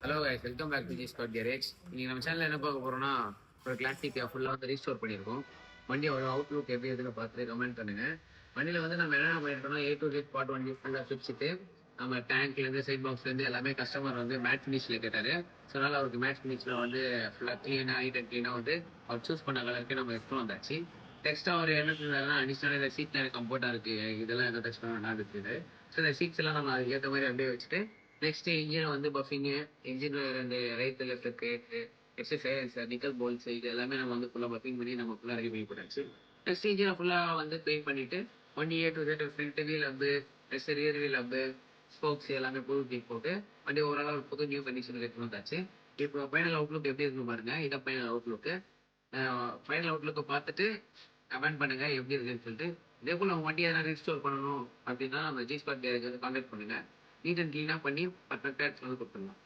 Hello guys, welcome back to G spot garage. இன்னைக்கு நம்ம சேனல்ல என்ன பார்க்க போறோம்னா, ஒரு கிளாசிக் ஃபுல்லாக வந்து ரீஸ்டோர் பண்ணியிருக்கோம். வண்டியோட அவுட்லுக் எப்படி இருக்குன்னு பார்த்துட்டு கமெண்ட் பண்ணுங்க. வண்டியில வந்து நம்ம என்னென்ன பண்ணிட்டோம்னா, ஏ டு ஜெட் பார்ட் வண்டி ஃபுல்லாக சுவிச்சுட்டு நம்ம டேங்க்லேருந்து சைட் பாக்ஸ்லேருந்து எல்லாமே கஸ்டமர் வந்து மேட் ஃபினிஷில் கேட்டார். ஸோ அதனால் அவருக்கு மேட் ஃபினிஷில் வந்து ஃபுல்லாக க்ளீனாக நீட் அண்ட் க்ளீனாக வந்து அவர் சூஸ் பண்ண கலருக்கு நம்ம எடுத்து வந்தாச்சு. டெக்ஸ்ட்டாக அவர் என்ன இருந்தாருன்னா, அடிஷ்னலாக இந்த சீட் எனக்கு கம்ஃபர்ட்டாக இருக்குது, இதெல்லாம் எந்த டச் பண்ண நல்லா இருக்குது. ஸோ இந்த சீட்ஸ் எல்லாம் நம்ம அதுக்கு ஏற்ற மாதிரி அப்படியே வச்சுட்டு நெக்ஸ்ட் இன்ஜின் வந்து பஃபிங்கு, இன்ஜின் ரெண்டு ரைட் லெஃப்ட் கேட்டு எக்ஸசைஸ் நிக்கல் போல்ஸ் இது எல்லாமே நம்ம வந்து ஃபுல்லாக பஃபிங் பண்ணி நம்ம ஃபுல்லாக ரெடி பண்ணி போட்டாச்சு. நெக்ஸ்ட் இன்ஜினை ஃபுல்லாக வந்து பெயிண்ட் பண்ணிட்டு வண்டி A to Z front wheel வந்து நெக்ஸ்ட் ரியர் வீல் வந்து ஸ்போக்ஸ் எல்லாமே புது டீப் போட்டு வண்டி ஓரளவு புது நியூ கண்டிஷன் எடுத்து வந்தாச்சு. இப்போ ஃபைனல் அவுட்லுக் எப்படி இருக்குன்னு பாருங்க. இதான் ஃபைனல் அவுட்லுக்கு. ஃபைனல் அவுட்லுக்கை பார்த்துட்டு கமெண்ட் பண்ணுங்க எப்படி இருக்குன்னு சொல்லிட்டு. இதே போல் நம்ம வண்டி எதனா ரீஸ்டோர் பண்ணணும் அப்படின்னா நம்ம ஜி ஸ்பாட் கேரேஜ் வந்து கான்டாக்ட் பண்ணுங்க. நீட் அண்ட் க்ளீனாக பண்ணி பர்ஃபெக்டாக எடுத்து வந்து கொடுத்துடலாம்.